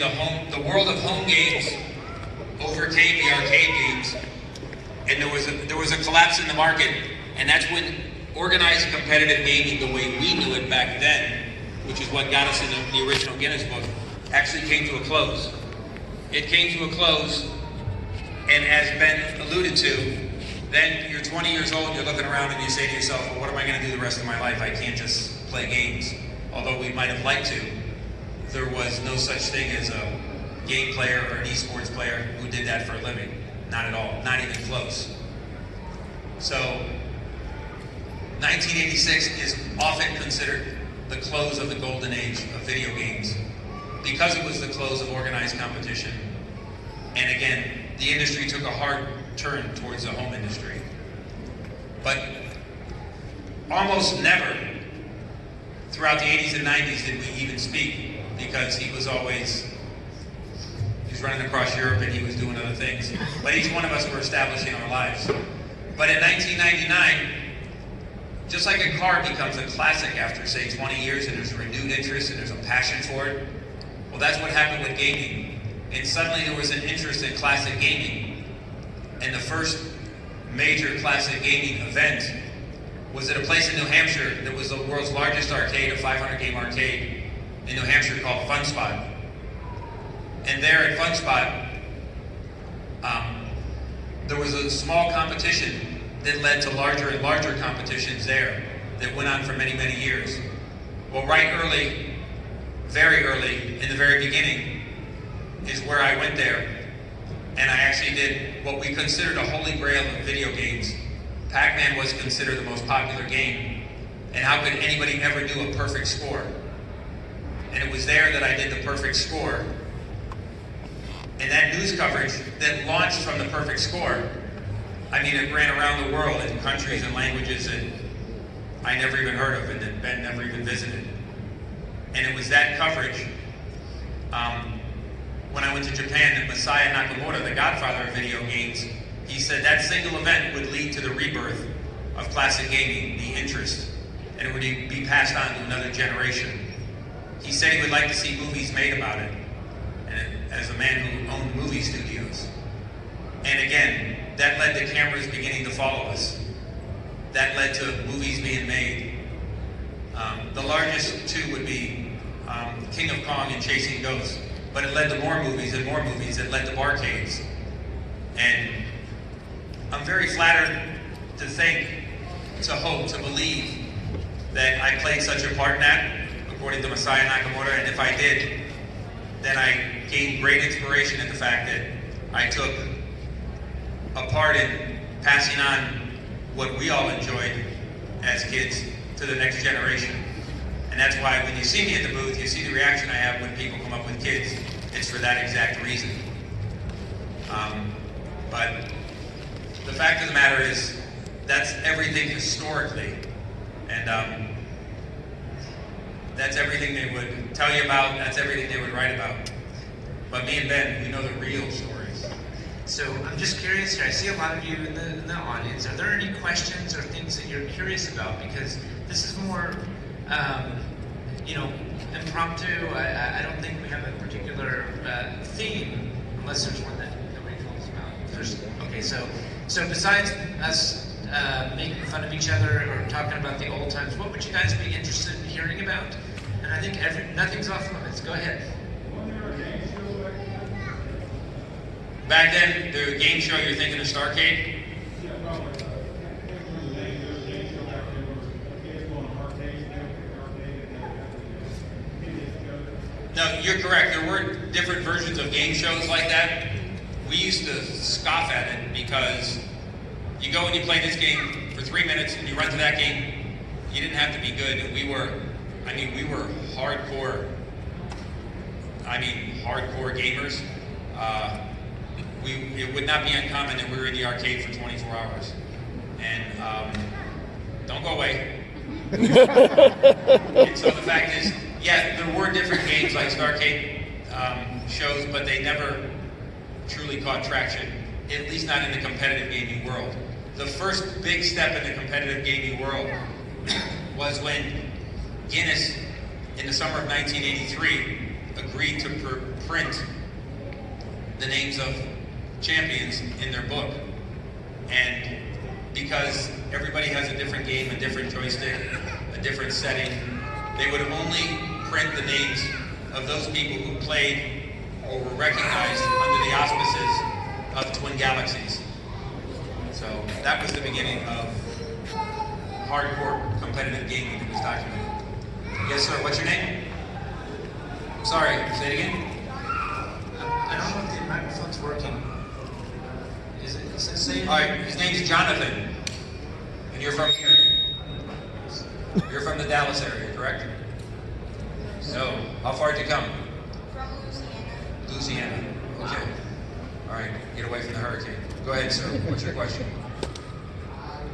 the world of home games overcame the arcade games, and there was a collapse in the market, and that's when organized competitive gaming, the way we knew it back then, which is what got us in the original Guinness book, actually came to a close. It came to a close, and as Ben alluded to, then you're 20 years old, you're looking around and you say to yourself, well, what am I going to do the rest of my life? I can't just play games. Although we might have liked to, there was no such thing as a game player or an esports player who did that for a living. Not at all, not even close. So, 1986 is often considered the close of the golden age of video games because it was the close of organized competition. And again, the industry took a hard turn towards the home industry. But almost never throughout the 80s and 90s did we even speak, because he was running across Europe and he was doing other things. But each one of us were establishing our lives. But in 1999, just like a car becomes a classic after, say, 20 years, and there's renewed interest and there's a passion for it, well, that's what happened with gaming. And suddenly there was an interest in classic gaming. And the first major classic gaming event was at a place in New Hampshire that was the world's largest arcade, a 500-game arcade in New Hampshire called Fun Spot. And there at Fun Spot, there was a small competition that led to larger and larger competitions there that went on for many, many years. Well, right early, very early, in the very beginning, is where I went there, and I actually did what we considered a holy grail of video games. Pac-Man was considered the most popular game, and how could anybody ever do a perfect score? And it was there that I did the perfect score. And that news coverage that launched from the perfect score, I mean, it ran around the world in countries and languages that I never even heard of and that Ben never even visited. And it was that coverage, when I went to Japan, that Masaya Nakamura, the godfather of video games, he said that single event would lead to the rebirth of classic gaming, the interest, and it would be passed on to another generation. He said he would like to see movies made about it, and as a man who owned movie studios. And again, that led to cameras beginning to follow us. That led to movies being made. The largest two would be King of Kong and Chasing Ghosts, but it led to more movies and more movies. It led to Barcades. And I'm very flattered to think, to hope, to believe that I played such a part in that, according to Masaya Nakamura, and if I did, then I gained great inspiration in the fact that I took a part in passing on what we all enjoyed as kids to the next generation. And that's why when you see me at the booth, you see the reaction I have when people come up with kids. It's for that exact reason. But the fact of the matter is, that's everything historically. And that's everything they would tell you about, that's everything they would write about. But me and Ben, we know the real stories. So I'm just curious here, I see a lot of you in the audience. Are there any questions or things that you're curious about? Because this is more, impromptu. I don't think we have a particular theme, unless there's one that nobody knows about. Okay, so besides us making fun of each other or talking about the old times, what would you guys be interested in hearing about? And I think nothing's off limits. Go ahead. Back then, the game show, you're thinking of Starcade? No, you're correct. There were different versions of game shows like that. We used to scoff at it because you go and you play this game for 3 minutes and you run to that game. You didn't have to be good. And we were hardcore. Hardcore gamers. It would not be uncommon that we were in the arcade for 24 hours. And don't go away. And so the fact is, yeah, there were different games like Starcade shows, but they never truly caught traction, at least not in the competitive gaming world. The first big step in the competitive gaming world was when Guinness, in the summer of 1983, agreed to print the names of champions in their book. And because everybody has a different game, a different joystick, a different setting, they would only print the names of those people who played or were recognized under the auspices of Twin Galaxies. So that was the beginning of hardcore competitive gaming that was documented. Yes, sir. What's your name? Sorry, say it again. I don't know if the microphone's working. Is it say? All right, his name's Jonathan, and you're from here. You're from the Dallas area, correct? No. How far did you come? From Louisiana. Louisiana. Okay. All right. Get away from the hurricane. Go ahead, sir. What's your question?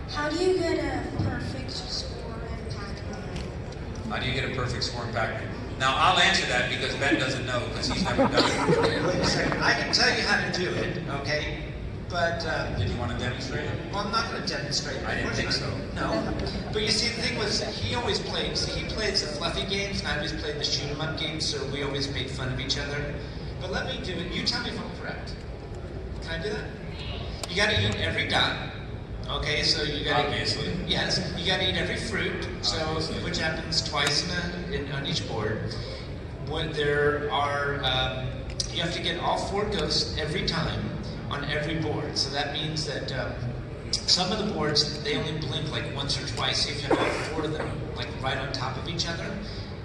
How do you get a perfect score in Pac-Man? How do you get a perfect score in Pac-Man? Now, I'll answer that because Ben doesn't know because he's never done it. Wait a second. I can tell you how to do it, okay? But Did you want to demonstrate it? well, I'm not going to demonstrate. I didn't think so. No. But you see, the thing was, he always played. See, he played the fluffy games, and I always played the shoot 'em up games. So we always made fun of each other. But let me do it. You tell me if I'm correct. Can I do that? You got to eat every dot. Okay, so you got to. Obviously. Yes, you got to eat every fruit. So Obviously. which happens twice on each board. When there are, you have to get all 4 ghosts every time on every board. So that means that some of the boards, they only blink like once or twice. So you have to have all 4 of them like right on top of each other.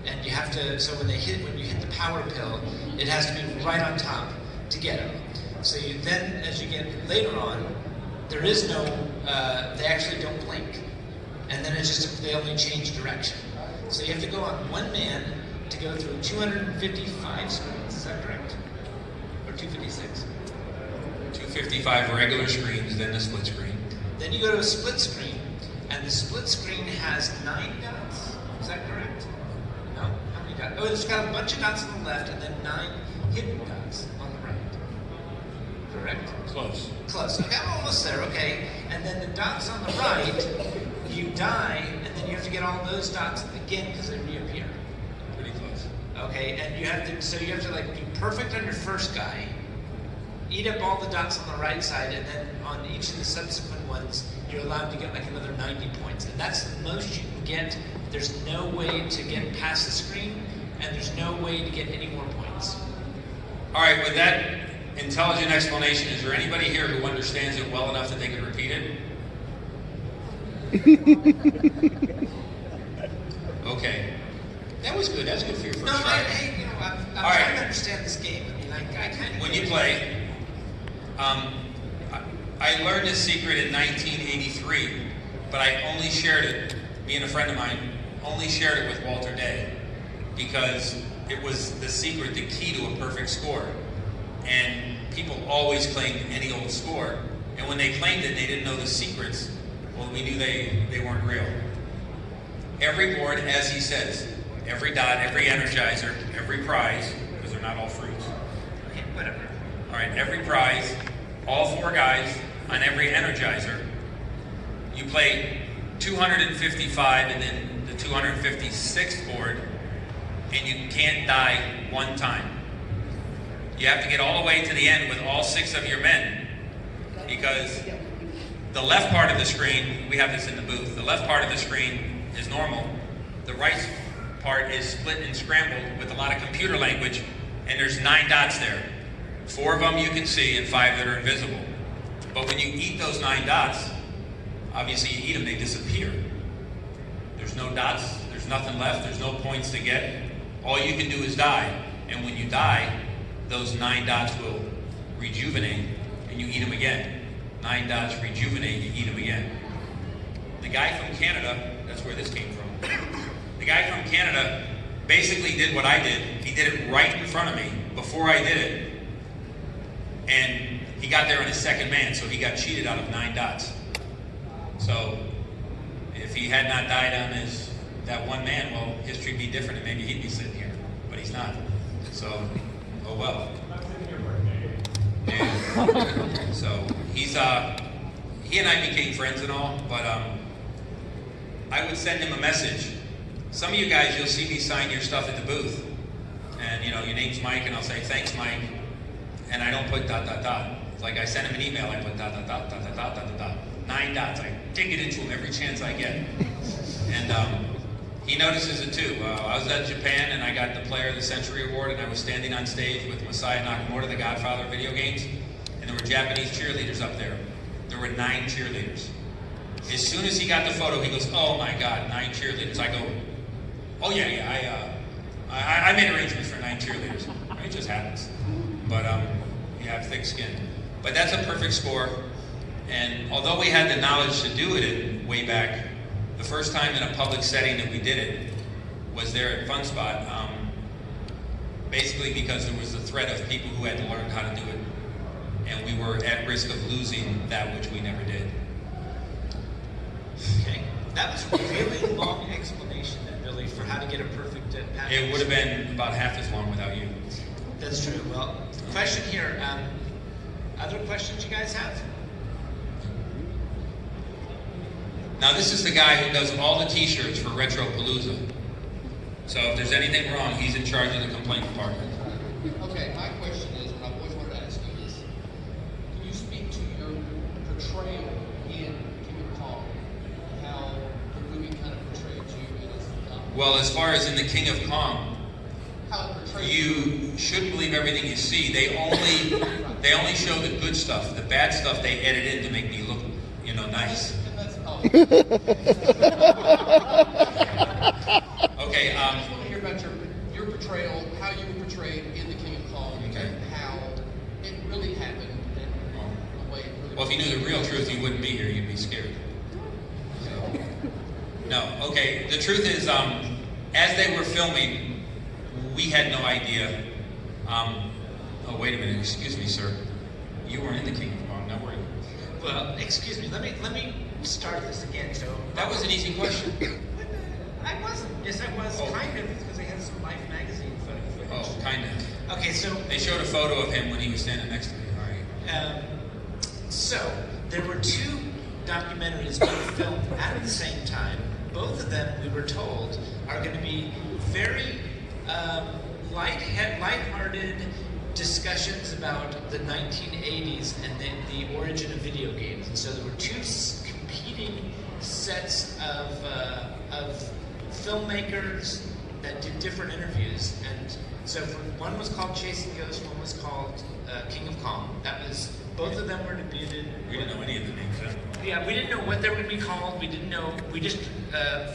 And you have to, so when you hit the power pill, it has to be right on top to get them. So you then, as you get later on, there is no, they actually don't blink. And then it's just, they only change direction. So you have to go on one man to go through 255 screens, is that correct? Or 256? 255 regular screens, then the split screen. Then you go to a split screen, and the split screen has 9 dots. Is that correct? No? How many dots? Oh, it's got a bunch of dots on the left, and then 9 hidden dots on the right. Correct? Close. Close. Okay, I'm almost there, okay. And then the dots on the right, you die, and then you have to get all those dots again because they reappear. Pretty close. Okay, and you have to, so you have to like be perfect on your first guy, eat up all the dots on the right side, and then on each of the subsequent ones, you're allowed to get like another 90 points. And that's the most you can get. There's no way to get past the screen, and there's no way to get any more points. All right, with that intelligent explanation, is there anybody here who understands it well enough that they can repeat it? Okay. That was good. That was good for your first No, try. hey, you know, I'm All trying right. to understand this game. I mean, I kind of. When you play, I learned this secret in 1983, but I only shared it, me and a friend of mine, only shared it with Walter Day, because it was the secret, the key to a perfect score. And people always claimed any old score, and when they claimed it, they didn't know the secrets. Well, we knew they weren't real. Every board, as he says, every dot, every energizer, every prize, because they're not all fruits. Okay, whatever. All right, every prize, all 4 guys on every energizer. You play 255 and then the 256th board, and you can't die 1 time. You have to get all the way to the end with all 6 of your men, because the left part of the screen, we have this in the booth, the left part of the screen is normal. The right part is split and scrambled with a lot of computer language, and there's 9 dots there. 4 of them you can see and 5 that are invisible. But when you eat those 9 dots, obviously you eat them, they disappear. There's no dots, there's nothing left, there's no points to get. All you can do is die. And when you die, those 9 dots will rejuvenate, and you eat them again. 9 dots rejuvenate, you eat them again. The guy from Canada, that's where this came from. The guy from Canada basically did what I did. He did it right in front of me before I did it. And he got there on his second man, so he got cheated out of 9 dots. So if he had not died on that one man, well, history'd be different, and maybe he'd be sitting here, but he's not. So, oh well. And so he and I became friends and all, but I would send him a message. Some of you guys, you'll see me sign your stuff at the booth, and and you know, your name's Mike, and I'll say, thanks, Mike, and I don't put ... It's like I send him an email, I put ... 9 dots. I dig it into him every chance I get. And he notices it too. I was at Japan, and I got the Player of the Century Award, and I was standing on stage with Masaya Nakamura, the godfather of video games, and there were Japanese cheerleaders up there. There were 9 cheerleaders. As soon as he got the photo, he goes, oh my God, 9 cheerleaders. I go, oh yeah, I made arrangements for 9 cheerleaders. It just happens. But you have thick skin. But that's a perfect score. And although we had the knowledge to do it way back, the first time in a public setting that we did it was there at Fun Spot, basically because there was the threat of people who had to learn how to do it. And we were at risk of losing that which we never did. Okay, that was a really long explanation, Billy, for how to get a perfect package. It would have been about half as long without you. That's true. Well, question here. Other questions you guys have? Now this is the guy who does all the t-shirts for Retropalooza. So if there's anything wrong, he's in charge of the complaint department. Okay, my question is, and I've always wanted to ask you this, can you speak to your portrayal in King of Kong, how the movie kind of portrayed you as Well, as far as in the King of Kong, how it portrayed you shouldn't believe everything you see. They only show the good stuff. The bad stuff they edit in to make me look, you know, nice. Okay, I just want to hear about your portrayal, how you were portrayed in the King of Kong, okay. and how it really happened, and the way it really. Well, if you knew the real truth, you wouldn't be here. You'd be scared. So, no, okay. The truth is, as they were filming, we had no idea. Oh, wait a minute. Excuse me, sir. You weren't in the King of Kong. Not worried. Well, excuse me. Let me start this again. So That was an easy question. I wasn't. Yes, I was. Oh. Kind of, because I had some Life magazine footage. Oh, kind of. Okay, so They showed a photo of him when he was standing next to me. All right. So there were 2 documentaries being filmed at the same time. Both of them, we were told, are going to be very lighthearted discussions about the 1980s and the origin of video games. And so there were 2 competing sets of filmmakers that did different interviews. And so one was called Chasing Ghosts, one was called King of Kong. That was, both of them were debuted. We didn't know any of the names then. Yeah, we didn't know what they were going to be called. We didn't know. We just,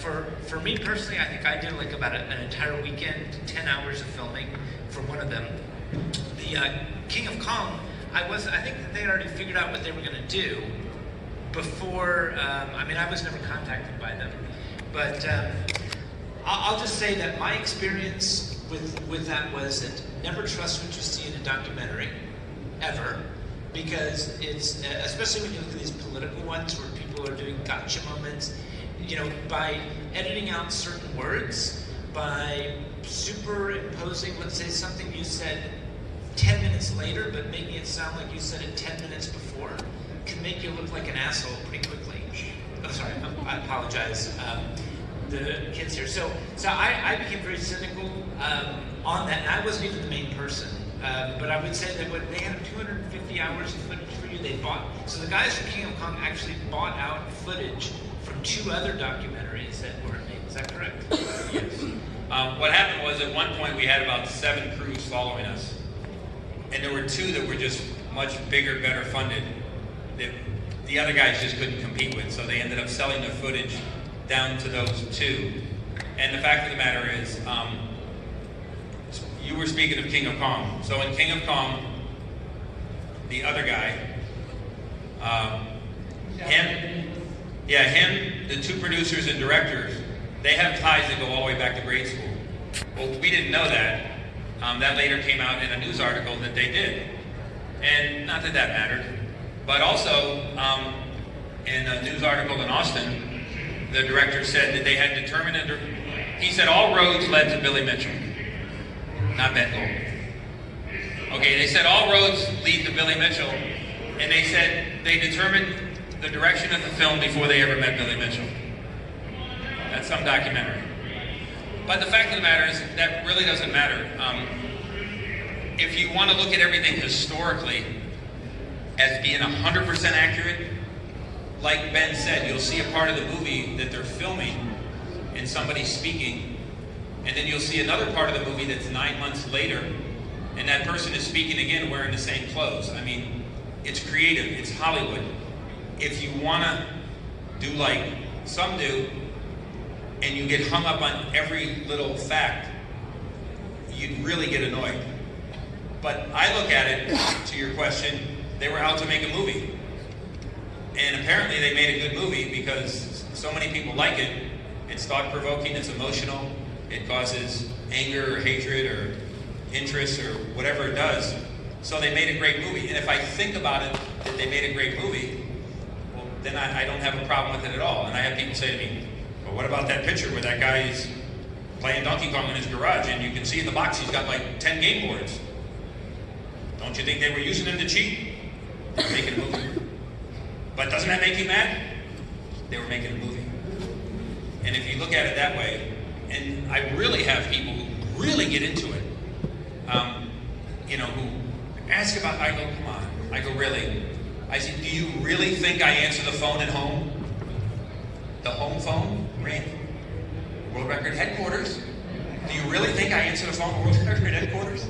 for me personally, I think I did like about an entire weekend, 10 hours of filming for one of them. The King of Kong, I think that they had already figured out what they were going to do before. I was never contacted by them, but I'll just say that my experience with that was that never trust what you see in a documentary, ever. Because it's, especially when you look at these political ones where people are doing gotcha moments, you know, by editing out certain words, by superimposing, let's say, something you said 10 minutes later, but making it sound like you said it 10 minutes before, can make you look like an asshole pretty quickly. I'm sorry, I apologize. The kids here. So I became very cynical on that, and I wasn't even the main person. But I would say that when they had 250 hours of footage for you, they bought. So the guys from King of Kong actually bought out footage from 2 other documentaries that weren't made. Is that correct? Yes. What happened was at one point we had about 7 crews following us. And there were 2 that were just much bigger, better funded that the other guys just couldn't compete with. So they ended up selling their footage down to those 2. And the fact of the matter is, you were speaking of King of Kong. So in King of Kong, the other guy, the 2 producers and directors, they have ties that go all the way back to grade school. Well, we didn't know that. That later came out in a news article that they did. And not that that mattered, but also in a news article in Austin, the director said that they had determined, he said all roads led to Billy Mitchell. Not Ben Gold. Okay, they said all roads lead to Billy Mitchell, and they said they determined the direction of the film before they ever met Billy Mitchell. That's some documentary. But the fact of the matter is that really doesn't matter. if you want to look at everything historically as being 100% accurate, like Ben said, you'll see a part of the movie that they're filming and somebody's speaking, and then you'll see another part of the movie that's 9 months later, and that person is speaking again wearing the same clothes. I mean, it's creative, it's Hollywood. If you want to do like some do, and you get hung up on every little fact, you'd really get annoyed. But I look at it, to your question, they were out to make a movie. And apparently they made a good movie because so many people like it. It's thought-provoking, it's emotional, it causes anger or hatred or interest or whatever it does. So they made a great movie. And if I think about it, that they made a great movie, well, then I don't have a problem with it at all. And I have people say to me, well, what about that picture where that guy is playing Donkey Kong in his garage and you can see in the box he's got like 10 game boards? Don't you think they were using him to cheat? They were making a movie. But doesn't that make you mad? They were making a movie. And if you look at it that way, and I really have people who really get into it, who ask about, I go, come on. I go, really? I said, do you really think I answer the phone at home? The home phone? Randy, World Record Headquarters? Do you really think I answer the phone at World Record Headquarters?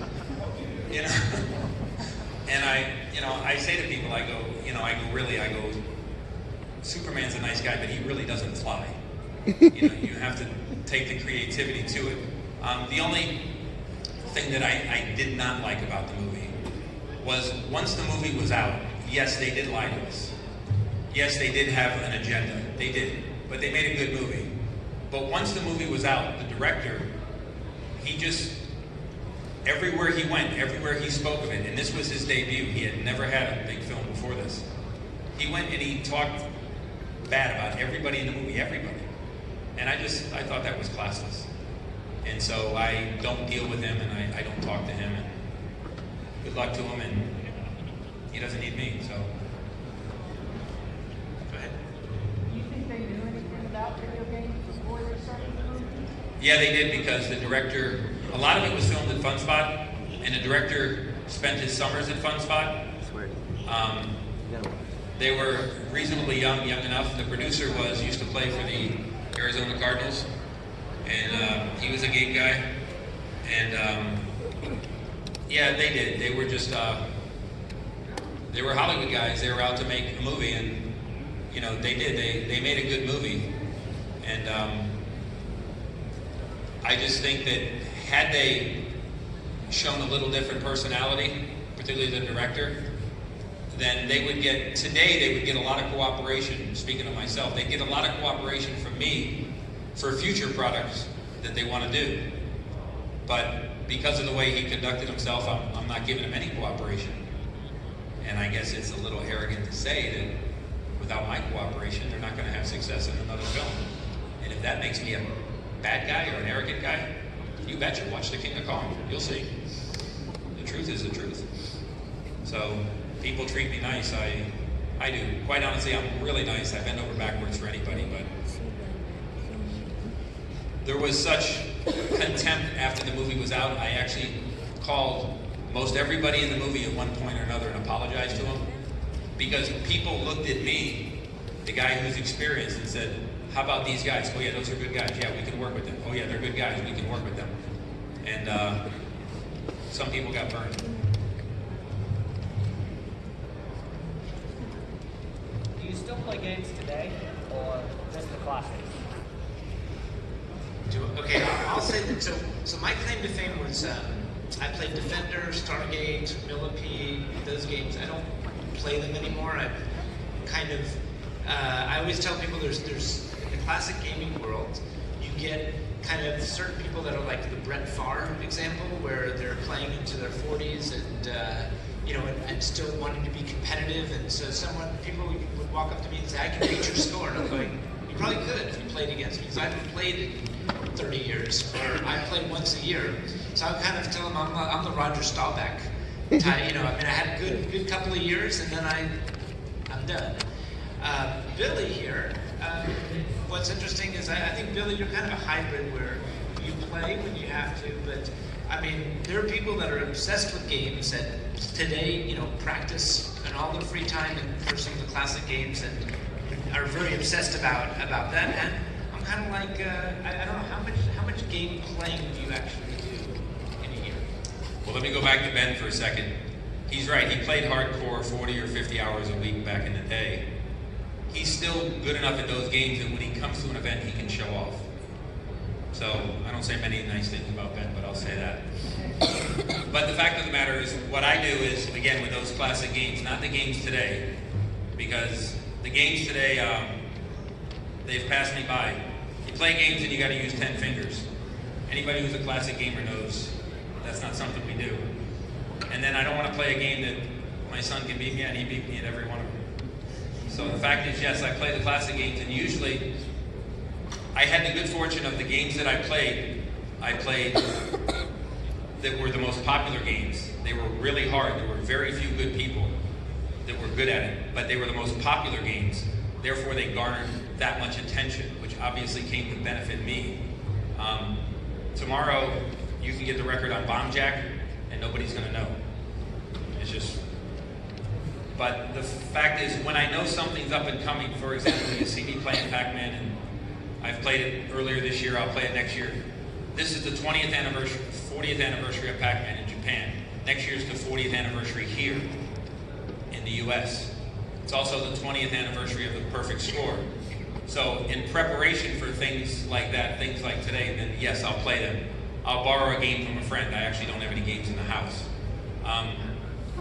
And I say to people, I go, Superman's a nice guy, but he really doesn't fly. You have to take the creativity to it. The only thing that I did not like about the movie was once the movie was out, yes, they did lie to us. Yes, they did have an agenda. They did. But they made a good movie. But once the movie was out, the director, he just, everywhere he went, everywhere he spoke of it, and this was his debut, he had never had a big film before this. He went and he talked bad about everybody in the movie, everybody. And I thought that was classless. And so I don't deal with him and I don't talk to him. And good luck to him, and he doesn't need me, so. Go ahead. Do you think they knew anything about video games before they started the movie? Yeah, they did, because the director, a lot of it was filmed at Fun Spot, and the director spent his summers at Fun Spot. They were reasonably young enough. The producer used to play for the Arizona Cardinals, and he was a game guy. And yeah, they did. They were just, they were Hollywood guys. They were out to make a movie, and they did. They made a good movie, and I just think that had they shown a little different personality, particularly the director, then they would get a lot of cooperation. Speaking of myself, they'd get a lot of cooperation from me for future products that they want to do. But because of the way he conducted himself, I'm not giving him any cooperation. And I guess it's a little arrogant to say that without my cooperation, they're not going to have success in another film. And if that makes me a bad guy or an arrogant guy, you betcha, watch The King of Kong. You'll see. The truth is the truth. So, people treat me nice. I do. Quite honestly, I'm really nice. I bend over backwards for anybody, but there was such contempt after the movie was out. I actually called most everybody in the movie at one point or another and apologized to them, because people looked at me, the guy who's experienced, and said, how about these guys? Oh yeah, those are good guys. Yeah, we can work with them. Oh yeah, they're good guys. We can work with them. And some people got burned. Do you still play games today, or just the classics? Okay, I'll say that. So my claim to fame was I played Defender, Stargate, Millipede, those games. I don't play them anymore. I've kind of I always tell people there's in the classic gaming world, you get kind of certain people that are like the Brett Favre example, where they're playing into their 40s and still wanting to be competitive. And so people would walk up to me and say, I can beat your score. And I'm going, you probably could if you played against me, because I haven't played in 30 years, or I play once a year. So I would kind of tell them I'm the Roger Staubach type. I had a good couple of years, and then I'm done. Billy here, what's interesting is I think, Billy, you're kind of a hybrid where you play when you have to, but I mean, there are people that are obsessed with games that today, you know, practice in all their free time and for some of the classic games and are very obsessed about that. And I'm kind of like, I don't know, how much game playing do you actually do in a year? Well, let me go back to Ben for a second. He's right. He played hardcore 40 or 50 hours a week back in the day. He's still good enough at those games that when he comes to an event, he can show off. So I don't say many nice things about Ben, but I'll say that. But the fact of the matter is, what I do is, again, with those classic games, not the games today, because the games today, they've passed me by. You play games and you got to use 10 fingers. Anybody who's a classic gamer knows that's not something we do. And then I don't want to play a game that my son can beat me at, and he beat me at every one of them. So the fact is, yes, I play the classic games, and usually I had the good fortune of the games that I played that were the most popular games. They were really hard. There were very few good people that were good at it, but they were the most popular games. Therefore, they garnered that much attention, which obviously came to benefit me. Tomorrow, you can get the record on Bomb Jack, and nobody's going to know. It's just... But the fact is, when I know something's up and coming, for example, you see me playing Pac-Man, and I've played it earlier this year, I'll play it next year. This is the 40th anniversary of Pac-Man in Japan. Next year is the 40th anniversary here in the US. It's also the 20th anniversary of the Perfect Score. So in preparation for things like that, things like today, then yes, I'll play them. I'll borrow a game from a friend. I actually don't have any games in the house.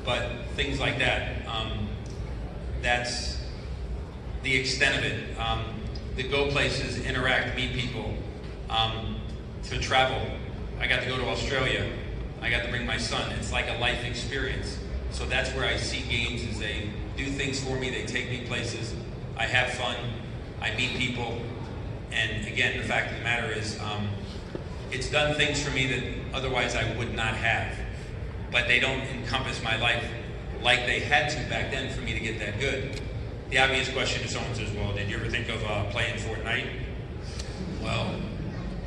But things like that, that's the extent of it. To go places, interact, meet people, to travel. I got to go to Australia. I got to bring my son. It's like a life experience. So that's where I see games, is they do things for me, they take me places, I have fun, I meet people, and again, the fact of the matter is, it's done things for me that otherwise I would not have. But they don't encompass my life like they had to back then for me to get that good. The obvious question is, someone says, well, did you ever think of playing Fortnite? Well,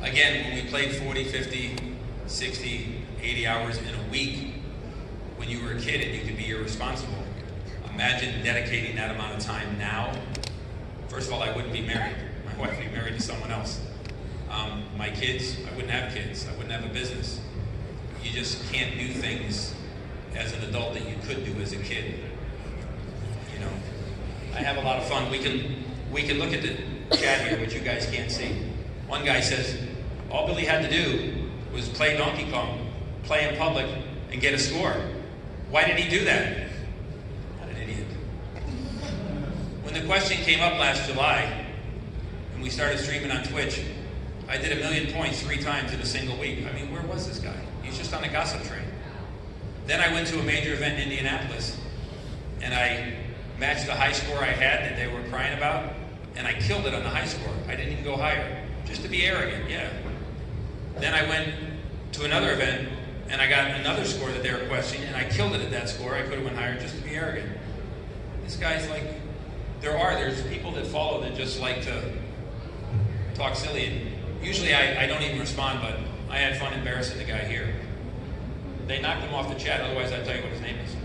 again, when we played 40, 50, 60, 80 hours in a week, when you were a kid and you could be irresponsible, imagine dedicating that amount of time now. First of all, I wouldn't be married. My wife would be married to someone else. My kids, I wouldn't have kids. I wouldn't have a business. You just can't do things as an adult that you could do as a kid. You know, I have a lot of fun. We can look at the chat here, which you guys can't see. One guy says, all Billy had to do was play Donkey Kong, play in public, and get a score. Why did he do that? What an idiot. When the question came up last July, and we started streaming on Twitch, I did 1 million points 3 times in a single week. I mean, where was this guy? He's just on the gossip train. Then I went to a major event in Indianapolis, and I matched the high score I had that they were crying about, and I killed it on the high score. I didn't even go higher, just to be arrogant, yeah. Then I went to another event, and I got another score that they were questioning, and I killed it at that score. I could have went higher just to be arrogant. This guy's like, there's people that follow that just like to talk silly. And usually I don't even respond, but I had fun embarrassing the guy here. They knocked him off the chat, otherwise I'd tell you what his name is.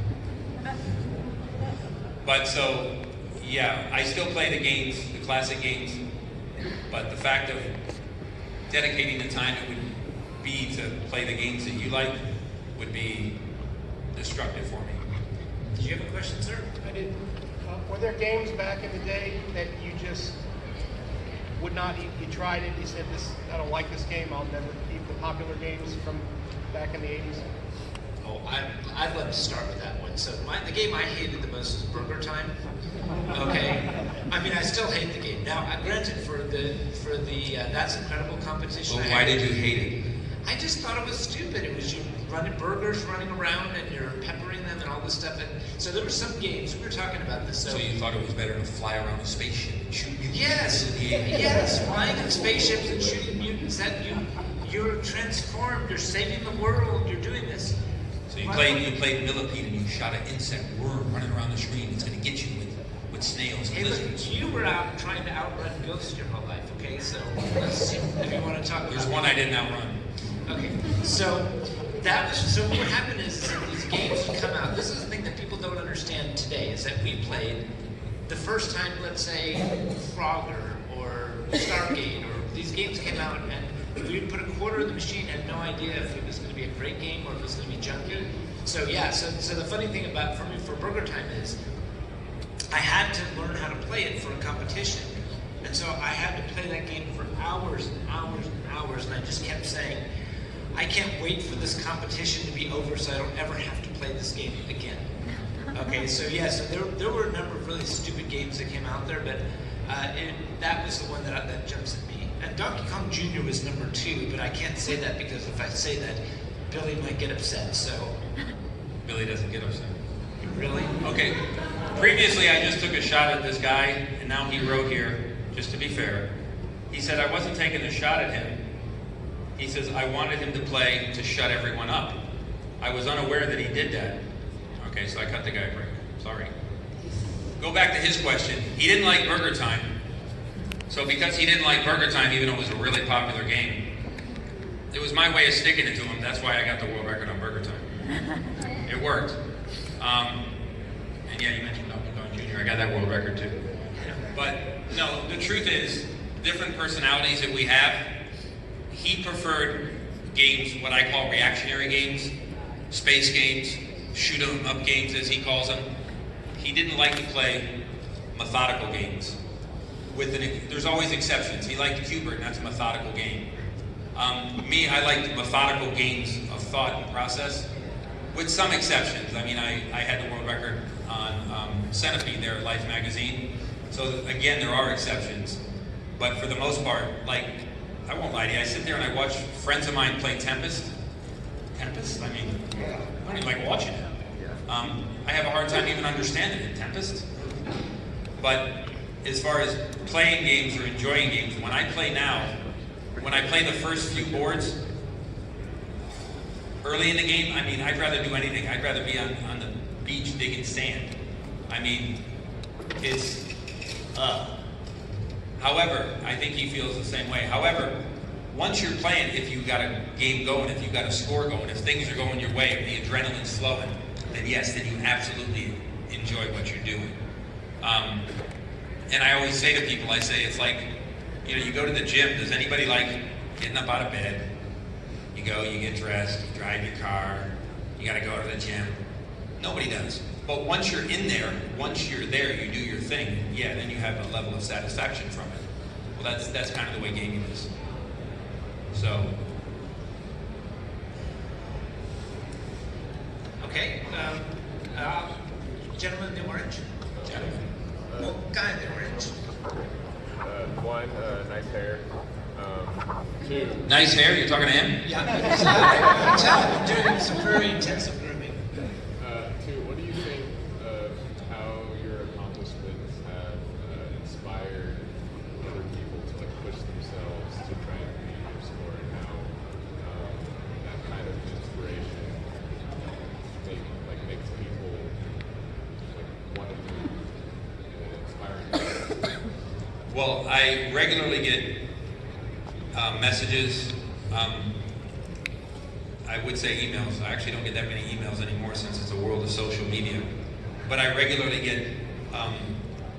But so, yeah, I still play the games, the classic games, but the fact of dedicating the time it would be to play the games that you like would be destructive for me. Did you have a question, sir? I did. Were there games back in the day that you just would not, you tried it, you said, I don't like this game, I'll never keep the popular games from back in the 80s? Oh, I'd love to start with that one. So the game I hated the most was Burger Time. Okay, I mean I still hate the game. Now, granted, for the That's Incredible competition. Well, why did you hate it? I just thought it was stupid. It was you running burgers, running around, and you're peppering them and all this stuff. And so there were some games we were talking about this. So you thought it was better to fly around a spaceship and shoot mutants? Yes, yes, flying in spaceships and shooting mutants. That you're transformed. You're saving the world. You're doing this. So you played Millipede and you shot an insect worm running around the screen. It's going to get you with snails and Hey, look, lizards. you were out trying to outrun ghosts your whole life, okay? So let's see if you want to talk about There's one I didn't outrun. Okay, so that was, so what happened is that these games would come out. This is the thing that people don't understand today, is that we played the first time, let's say, Frogger or Stargate, or these games came out, and we would put a quarter in the machine, had no idea if it was going to be a great game or if it was going to be junky. So yeah, so the funny thing about, for me, for Burger Time is, I had to learn how to play it for a competition. And so I had to play that game for hours and hours and hours, and I just kept saying, I can't wait for this competition to be over so I don't ever have to play this game again. Okay, so yeah, so there were a number of really stupid games that came out there, but that was the one that jumps at me. And Donkey Kong Jr. was number 2, but I can't say that because if I say that, Billy might get upset, so. Billy doesn't get upset. Really? Okay, previously I just took a shot at this guy, and now he wrote here, just to be fair, he said I wasn't taking a shot at him. He says I wanted him to play to shut everyone up. I was unaware that he did that. Okay, so I cut the guy a break. Sorry. Go back to his question. He didn't like Burger Time. So because he didn't like Burger Time, even though it was a really popular game, it was my way of sticking it to him. That's why I got the world record on Burger Time. It worked. And yeah, you mentioned Donkey Kong Jr. I got that world record too. But no, the truth is, different personalities that we have, he preferred games, what I call reactionary games, space games, shoot 'em up games as he calls them. He didn't like to play methodical games. There's always exceptions. He liked Cubert, and that's a methodical game. Me, I liked methodical games of thought and process, with some exceptions. I mean, I had the world record on Centipede there at Life magazine. So again, there are exceptions. But for the most part, like, I won't lie to you, I sit there and I watch friends of mine play Tempest. Tempest? I mean, I don't even like watching it. I have a hard time even understanding it, Tempest. But as far as playing games or enjoying games, when I play now, when I play the first few boards, early in the game, I mean, I'd rather do anything. I'd rather be on the beach digging sand. I mean, it's, however, I think he feels the same way. However, once you're playing, if you've got a game going, if you've got a score going, if things are going your way, if the adrenaline's flowing, then yes, then you absolutely enjoy what you're doing. And I always say to people, I say, it's like, you know, you go to the gym, does anybody like getting up out of bed? You go, you get dressed, you drive your car, you gotta go to the gym. Nobody does. But once you're in there, once you're there, you do your thing, yeah, then you have a level of satisfaction from it. Well, that's kind of the way gaming is. So. Okay, gentleman in the orange. Gentlemen. Well, guy in the orange. One, nice hair. Two, Nice hair, you're talking to him? Yeah, I can tell you're doing some very intensive grooming. two, what do you think of how your accomplishments have inspired other people to like push themselves to try and beat your score, and how that kind of inspiration makes people like want to do inspiring? Well, I regularly get messages. I would say emails. I actually don't get that many emails anymore since it's a world of social media. But I regularly get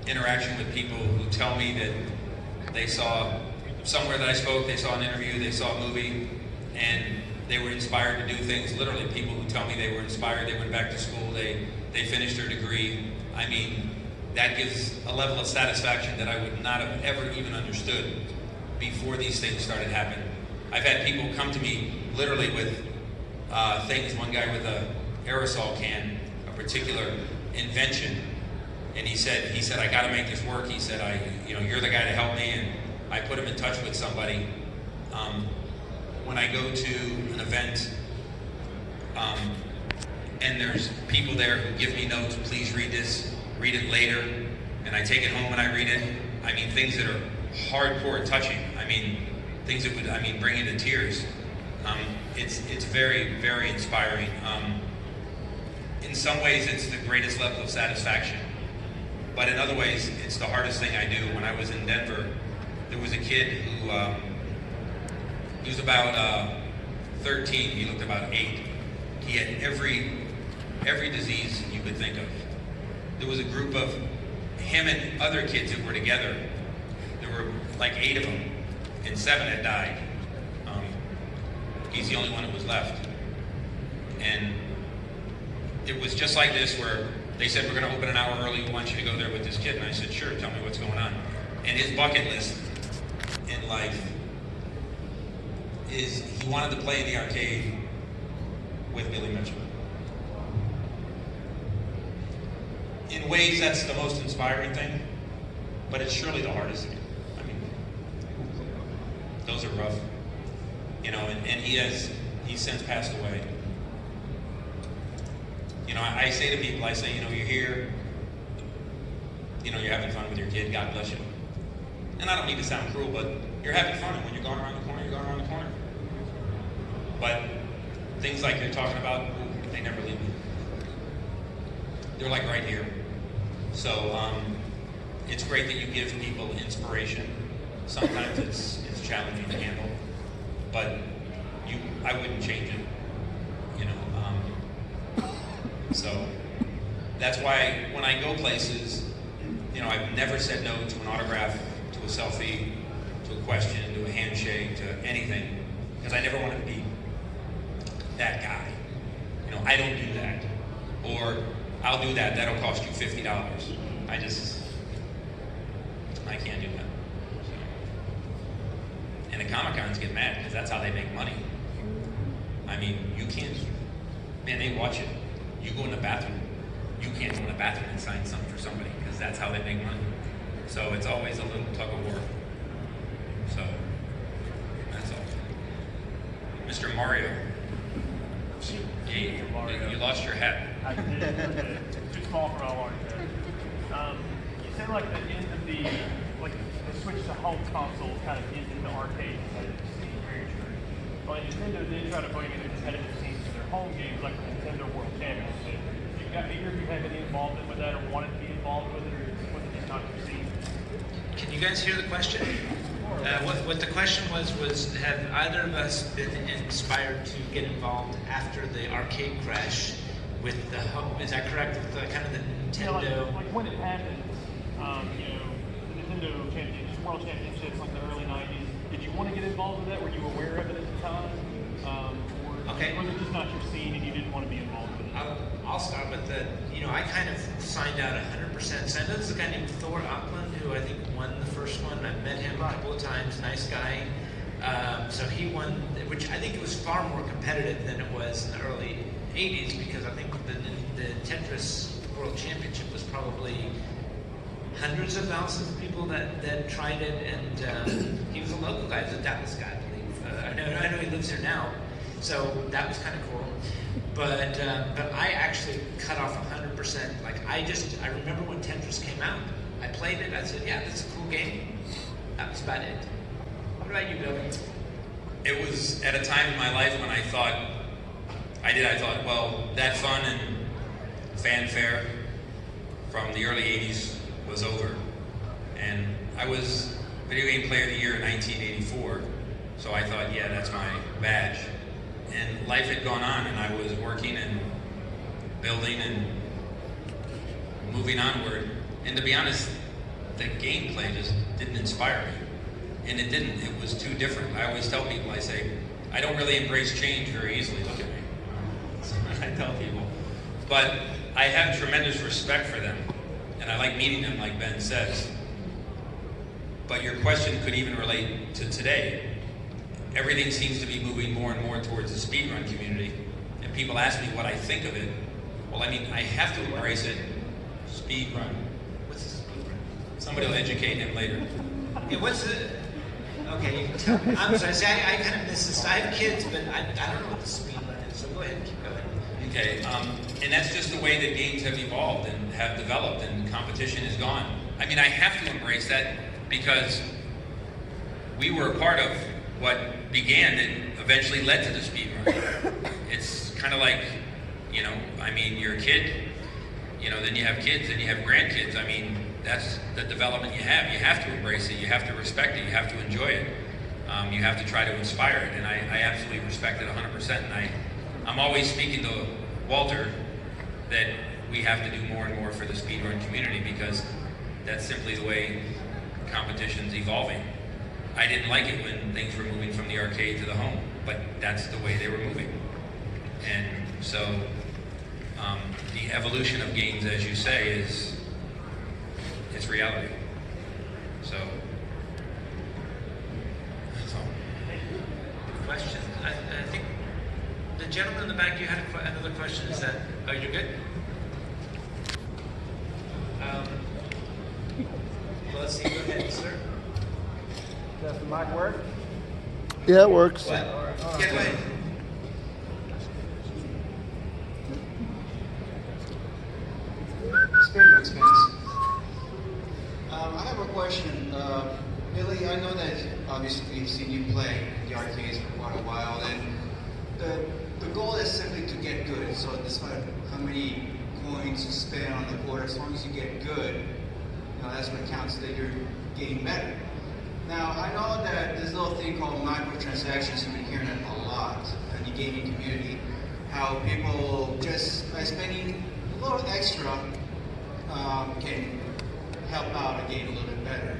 interaction with people who tell me that they saw somewhere that I spoke, they saw an interview, they saw a movie, and they were inspired to do things. Literally, people who tell me they were inspired, they went back to school, they finished their degree. I mean, that gives a level of satisfaction that I would not have ever even understood before these things started happening. I've had people come to me literally with things, one guy with a aerosol can, a particular invention, and he said, I gotta make this work. He said, you're the guy to help me, and I put him in touch with somebody. When I go to an event, and there's people there who give me notes, please read this, read it later, and I take it home and I read it. I mean, things that are hardcore touching. I mean, things that would, bring you to tears. It's very, very inspiring. In some ways, it's the greatest level of satisfaction. But in other ways, it's the hardest thing I do. When I was in Denver, there was a kid who, he was about 13, he looked about 8. He had every disease you could think of. There was a group of him and other kids that were together. There were like 8 of them, and 7 had died. He's the only one that was left. And it was just like this, where they said, we're going to open an hour early, we want you to go there with this kid. And I said, sure, tell me what's going on. And his bucket list in life is he wanted to play in the arcade with Billy Mitchell. In ways, that's the most inspiring thing, but it's surely the hardest thing. I mean, those are rough, you know, and he's since passed away. You know, I say to people, I say, you know, you're here, you know, you're having fun with your kid, God bless you. And I don't mean to sound cruel, but you're having fun, and when you're going around the corner, you're going around the corner. But things like you're talking about, they never leave me. They're like right here. So it's great that you give people inspiration. Sometimes it's challenging to handle, but I wouldn't change it, you know. So that's why when I go places, you know, I've never said no to an autograph, to a selfie, to a question, to a handshake, to anything, because I never wanted to be that guy. You know, I don't do that. Or I'll do that, that'll cost you $50. I can't do that. So. And the Comic-Cons get mad because that's how they make money. I mean, you can't, man, they watch it. You go in the bathroom, you can't go in the bathroom and sign something for somebody because that's how they make money. So it's always a little tug of war. So, that's all. Mr. Mario. You lost your hat. I did. Too small for all ours. You said like the end of the switch to home console kind of ended the arcade competitive scene, very true. Well, Nintendo did try to bring in the competitive scenes to their home games, like the Nintendo World Championship. Either of you have any involvement with that, or wanted to be involved with it, or was it just not your scene? Can you guys hear the question? What the question was have either of us been inspired to get involved after the arcade crash with the home? Is that correct? With the kind of the Nintendo? Yeah, like when it happened, you know, the Nintendo World Championships, like the early '90s. Did you want to get involved with that? Were you aware of it at the time? Or was it just not your scene and you didn't want to be involved with it? I'll start with the, you know, I kind of signed out 100%. So I know there's a guy named Thor Auckland who I think won the first one. I've met him a couple of times, nice guy. So he won, which I think it was far more competitive than it was in the early 80s, because I think the Tetris World Championship was probably hundreds of thousands of people that tried it, and he was a local guy, he was a Dallas guy, I believe. I know he lives here now, so that was kind of cool. But I actually cut off 100%. Like I remember when Tetris came out, I played it. I said, yeah, this is a cool game. That was about it. What about you, Bill? It was at a time in my life when I thought, well, that fun and fanfare from the early 80s was over. And I was Video Game Player of the Year in 1984, so I thought, yeah, that's my badge. And life had gone on, and I was working and building and moving onward. And to be honest, the gameplay just didn't inspire me. And it didn't. It was too different. I always tell people, I say, I don't really embrace change very easily. Look at me. I tell people. But I have tremendous respect for them. And I like meeting them, like Ben says. But your question could even relate to today. Everything seems to be moving more and more towards the speedrun community. And people ask me what I think of it. Well, I mean, I have to embrace it. Speedrun. What's a speedrun? Somebody will educate him later. Okay, okay, you can tell me. I'm sorry, see, I kind of miss this. I have kids, but I don't know what the speedrun is, so go ahead and keep going. Okay, and that's just the way that games have evolved and have developed, and competition is gone. I mean, I have to embrace that because we were a part of what began and eventually led to the speedrun. It's kind of like, you know, I mean, you're a kid, you know, then you have kids, then you have grandkids. I mean, that's the development you have. You have to embrace it, you have to respect it, you have to enjoy it. You have to try to inspire it, and I absolutely respect it 100%, and I'm always speaking to Walter that we have to do more and more for the speedrun community because that's simply the way competition's evolving. I didn't like it when things were moving from the arcade to the home, but that's the way they were moving. And so the evolution of games, as you say, it's reality. So that's all. Question. I think the gentleman in the back, you had another question. Is that? Oh, you're good. Well, let's see. Go ahead, sir. Does the mic work? Yeah, it works. What? Yeah, go ahead. Spyro fans. I have a question. Billy, I know that obviously we've seen you play in the arcades for quite a while, and the goal is simply to get good. So despite how many coins you spend on the board, as long as you get good, that's what counts, that you're getting better. Now, I know that this little thing called microtransactions, you've been hearing it a lot in the gaming community, how people just, by spending a little extra, can help out a game a little bit better.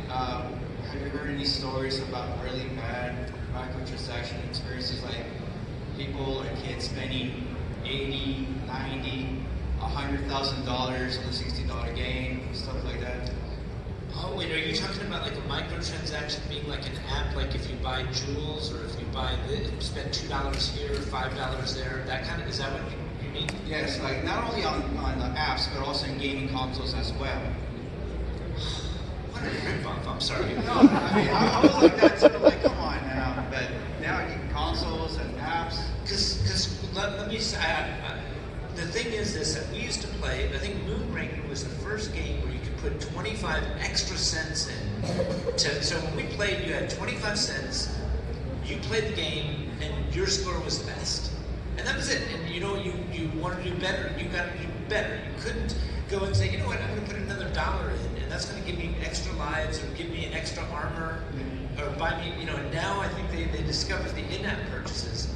Have you heard any stories about really bad microtransaction experiences, like people or kids spending $80, $90, $100,000 on a $60 game, stuff like that? Oh, wait, are you talking about like a microtransaction being like an app, like if you buy jewels or if you buy spend $2 here, $5 there, that kind of, is that what you mean? Yes, like not only on the apps, but also in gaming consoles as well. What a ripoff, I'm sorry. No, I mean, I was like that too, like, come on now, but now you get consoles and apps. Because let me say, the thing is this, that we used to play, I think Moonraker was the first game where you could put 25 extra cents in. So when we played, you had 25 cents, you played the game, and your score was the best. And that was it. And you wanted to do better, you got to do better. You couldn't go and say, you know what, I'm going to put another $1 in, and that's going to give me extra lives, or give me an extra armor, or buy me, and now I think they discovered the in-app purchases.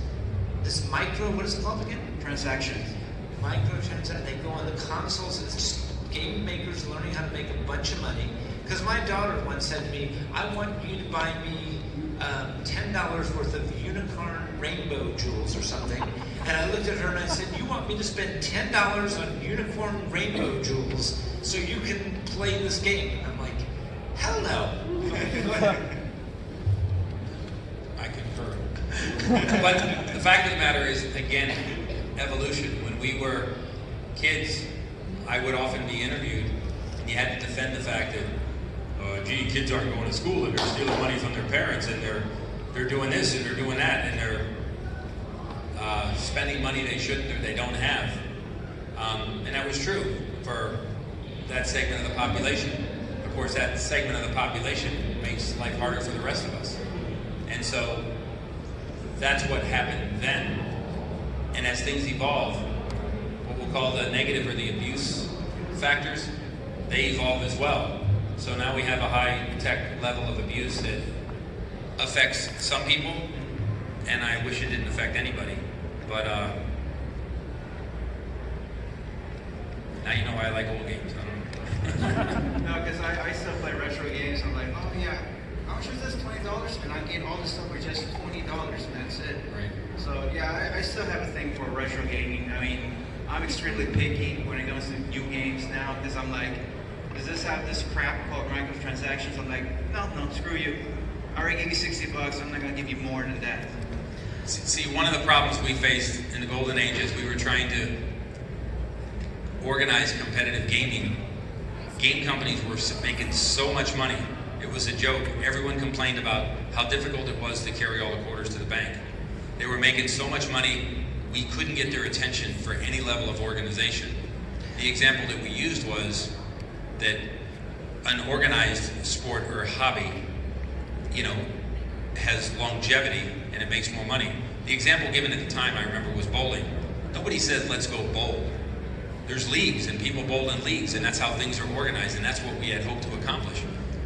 This what is it called again? Transactions. Microtransactions, they go on the consoles, it's just game makers learning how to make a bunch of money. Because my daughter once said to me, I want you to buy me $10 worth of unicorn rainbow jewels or something. And I looked at her and I said, you want me to spend $10 on unicorn rainbow jewels so you can play this game? And I'm like, hell no. I concur. But the fact of the matter is, again, evolution. When we were kids, I would often be interviewed, and you had to defend the fact that, gee, kids aren't going to school and they're stealing money from their parents, and they're doing this and they're doing that, and they're spending money they shouldn't or they don't have. And that was true for that segment of the population. Of course, that segment of the population makes life harder for the rest of us. And so that's what happened then. And as things evolve, what we'll call the negative or the abuse factors, they evolve as well. So now we have a high-tech level of abuse that affects some people, and I wish it didn't affect anybody. But now you know why I like old games. No, because I still play retro games. I'm like, oh yeah, how much is this? $20? And I get all this stuff for just $20, and that's it. Right. So yeah, I still have a thing for retro gaming. I mean, I'm extremely picky when it comes to new games now, because I'm like, does this have this crap called microtransactions? I'm like, no, screw you. I already gave you $60. I'm not going to give you more than that. See, one of the problems we faced in the golden ages, we were trying to organize competitive gaming. Game companies were making so much money. It was a joke. Everyone complained about how difficult it was to carry all the quarters to the bank. They were making so much money, we couldn't get their attention for any level of organization. The example that we used was that an organized sport or hobby, has longevity and it makes more money. The example given at the time, I remember, was bowling. Nobody says, let's go bowl. There's leagues and people bowl in leagues, and that's how things are organized, and that's what we had hoped to accomplish.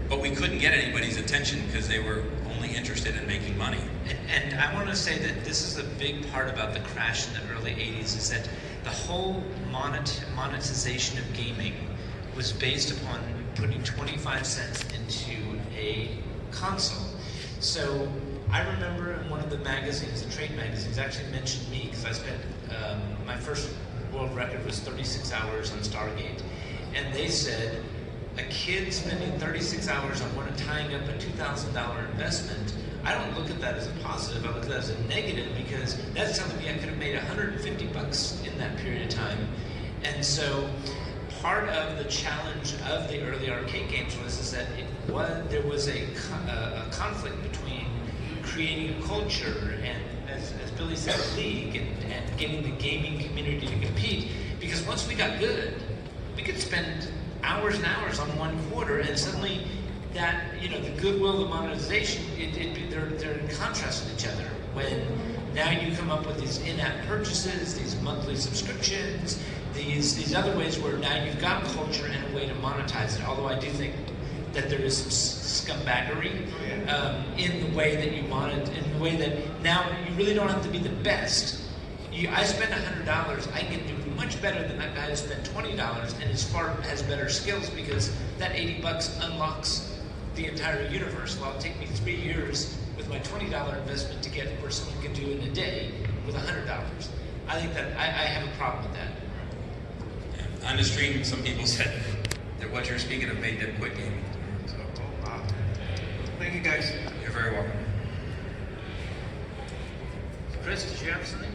But we couldn't get anybody's attention because they were only interested in making money. And I want to say that this is a big part about the crash in the early 80s, is that the whole monetization of gaming was based upon putting 25 cents into a console. So I remember in one of the magazines, the trade magazines, actually mentioned me because I spent, my first world record was 36 hours on Stargate. And they said, a kid spending 36 hours on tying up a $2,000 investment, I don't look at that as a positive, I look at that as a negative, because that's telling me I could have made $150 in that period of time. And so part of the challenge of the early arcade games was that there was a conflict between creating a culture and, as Billy said, a league, and getting the gaming community to compete. Because once we got good, we could spend hours and hours on one quarter, and suddenly that, the goodwill, the monetization, they're in contrast with each other. When now you come up with these in-app purchases, these monthly subscriptions, these other ways where now you've got culture and a way to monetize it. Although I do think that there is some scumbaggery in the way that you in the way that now you really don't have to be the best. I spend $100, I can do much better than that guy who spent $20 and has better skills, because that $80 unlocks the entire universe. Well, it'll take me 3 years with my $20 investment to get where someone can do in a day with $100. I think that I have a problem with that. Yeah. On the stream, some people said that what you're speaking of made them quit gaming. So, wow. Thank you, guys. You're very welcome. Chris, did you have something?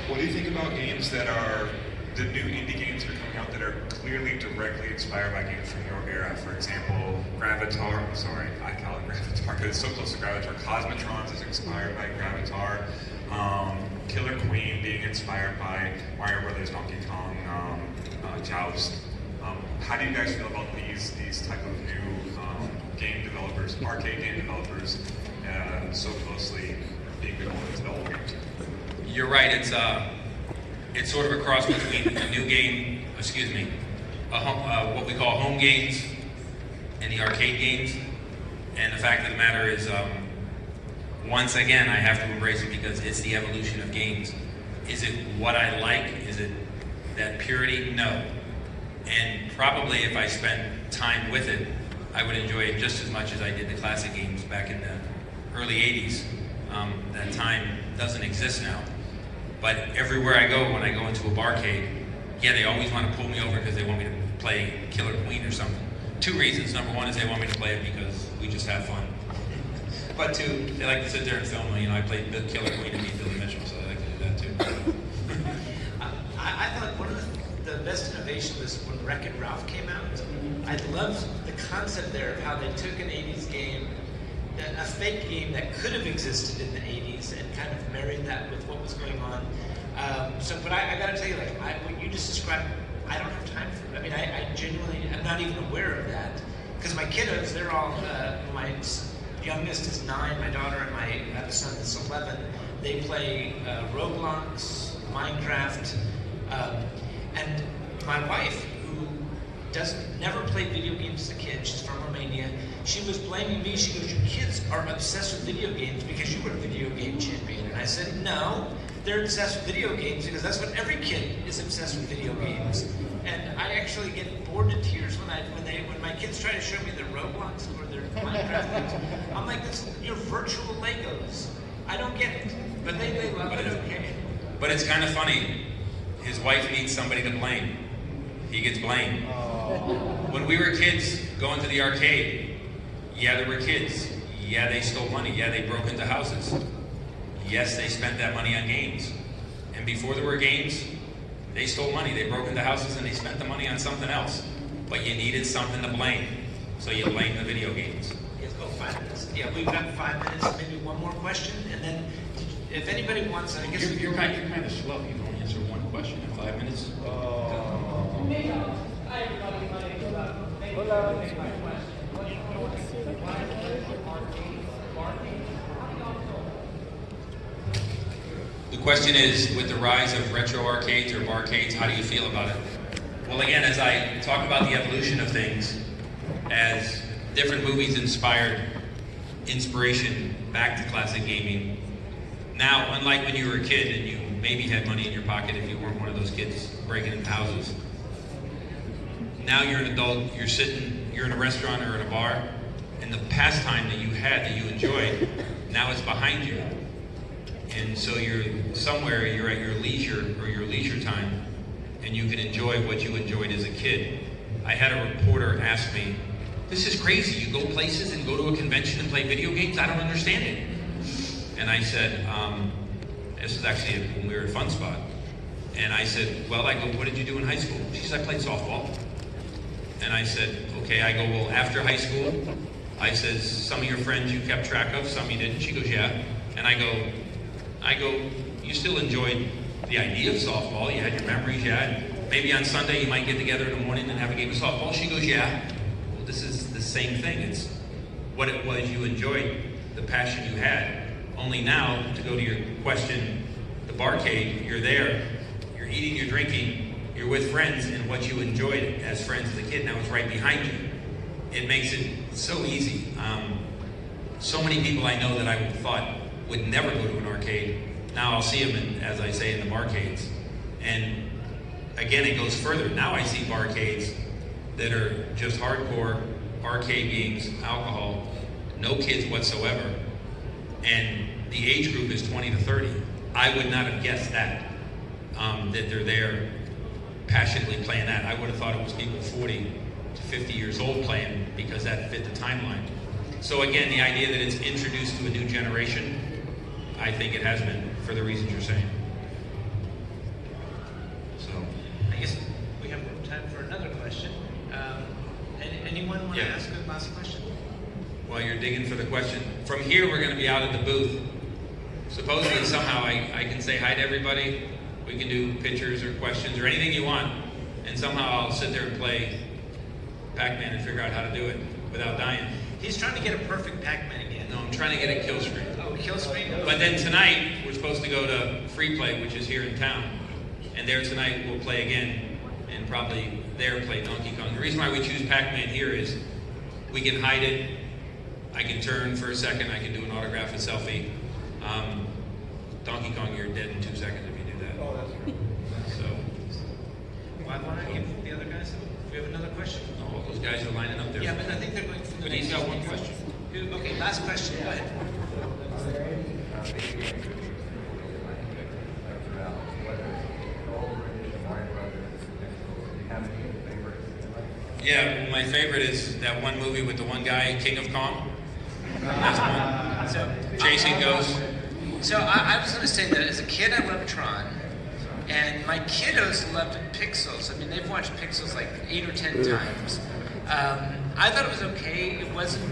What do you think about games that are the new indie games that are coming out that are clearly directly inspired by games from your era? For example, Gravatar. I'm sorry, I call it Gravatar because it's so close to Gravatar. Cosmotrons is inspired by Gravatar. Killer Queen being inspired by Mario Brothers, Donkey Kong, Joust. How do you guys feel about these type of new game developers, arcade game developers, so closely being developed into the old games? You're right. It's sort of a cross between a new game, what we call home games, and the arcade games. And the fact of the matter is, once again, I have to embrace it because it's the evolution of games. Is it what I like? Is it that purity? No. And probably if I spent time with it, I would enjoy it just as much as I did the classic games back in the early 80s. That time doesn't exist now. But everywhere I go, when I go into a barcade, yeah, they always want to pull me over because they want me to play Killer Queen or something. 2 reasons. Number 1 is they want me to play it because we just have fun. But 2, they like to sit there and film me. I played Killer Queen and beat Billy Mitchell, so they like to do that too. I thought one of the best innovation was when Wreck-It Ralph came out. I loved the concept there of how they took an 80s game, a fake game that could have existed in the 80s, and kind of married that with what was going on. But I got to tell you, what you just described, I don't have time for it. I mean, I genuinely, I'm not even aware of that. Because my kiddos, they're all, my youngest is 9, my daughter, and my son is 11. They play Roblox, Minecraft, and my wife, who never played video games as a kid, she's from Romania, she was blaming me. She goes, "Your kids are obsessed with video games because you were a video game champion." And I said, "No, they're obsessed with video games because that's what every kid is obsessed with video games." And I actually get bored to tears when my kids try to show me their Roblox or their Minecraft games. I'm like, you're virtual Legos. I don't get it, but they love it. Okay. But it's kind of funny. His wife needs somebody to blame. He gets blamed. When we were kids going to the arcade, yeah, there were kids. Yeah, they stole money. Yeah, they broke into houses. Yes, they spent that money on games. And before there were games, they stole money. They broke into houses and they spent the money on something else. But you needed something to blame. So you blamed the video games. Let's go 5 minutes. Yeah, we've got 5 minutes, maybe one more question, and then if anybody wants, I guess You're kind of slow. You can only answer one question in 5 minutes. The question is, with the rise of retro arcades or barcades, how do you feel about it? Well, again, as I talk about the evolution of things, as different movies inspired inspiration back to classic gaming. Now, unlike when you were a kid and you maybe had money in your pocket if you weren't one of those kids breaking into houses, now you're an adult, you're in a restaurant or in a bar, and the pastime that you had, that you enjoyed, now it's behind you. And so you're somewhere, you're at your leisure or your leisure time, and you can enjoy what you enjoyed as a kid. I had a reporter ask me, "This is crazy, you go places and go to a convention and play video games? I don't understand it." And I said, this was actually when we were at Fun Spot. And I said, well, I go, what did you do in high school? She said, I played softball. And I said, okay. I go, well, after high school, I says, some of your friends you kept track of, some you didn't. She goes, yeah. And I go, you still enjoyed the idea of softball. You had your memories, yeah. And maybe on Sunday you might get together in the morning and have a game of softball. She goes, yeah. Well, this is the same thing. It's what it was you enjoyed, the passion you had. Only now, to go to your question, the barcade, you're there, you're eating, you're drinking, you're with friends, and what you enjoyed as friends as a kid now is right behind you. It makes it so easy. So many people I know that I thought would never go to an arcade, now I'll see them, as I say, in the barcades. And again, it goes further. Now I see barcades that are just hardcore arcade games, alcohol, no kids whatsoever. And the age group is 20 to 30. I would not have guessed that they're there passionately playing that. I would have thought it was people 40 to 50 years old playing because that fit the timeline. So again, the idea that it's introduced to a new generation, I think it has been for the reasons you're saying. So, I guess we have time for another question. Anyone want to ask a last question? While you're digging for the question, from here we're going to be out at the booth. Supposedly somehow I can say hi to everybody. We can do pictures or questions or anything you want, and somehow I'll sit there and play Pac-Man and figure out how to do it without dying. He's trying to get a perfect Pac-Man again. No, I'm trying to get a kill screen. Oh, kill screen? But then tonight we're supposed to go to Free Play, which is here in town, and there tonight we'll play again, and probably there play Donkey Kong. The reason why we choose Pac-Man here is we can hide it. I can turn for a second, I can do an autograph, a selfie. Donkey Kong, you're dead in 2 seconds if you do that. Oh, that's true. So. Why don't I give the other guys, do we have another question? No, all those guys are lining up there. Yeah, but I think they're going for the But he's got one question. Okay, last question, go ahead. Yeah, well, my favorite is that one movie with the one guy, King of Kong. That's one. So, Chasing Ghosts. So I was going to say that as a kid, I loved Tron, and my kiddos loved Pixels. I mean, they've watched Pixels like 8 or 10 times. I thought it was okay. It wasn't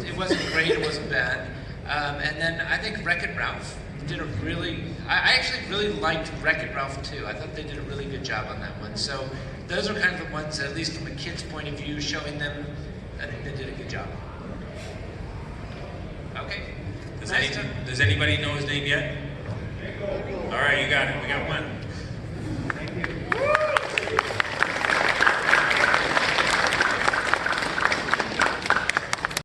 great. It wasn't bad. And then I think Wreck-It Ralph did a really. I actually really liked Wreck-It Ralph too. I thought they did a really good job on that one. So those are kind of the ones, at least from a kid's point of view, showing them. I think they did a good job. Okay. Does anybody know his name yet? All right, you got it. We got one.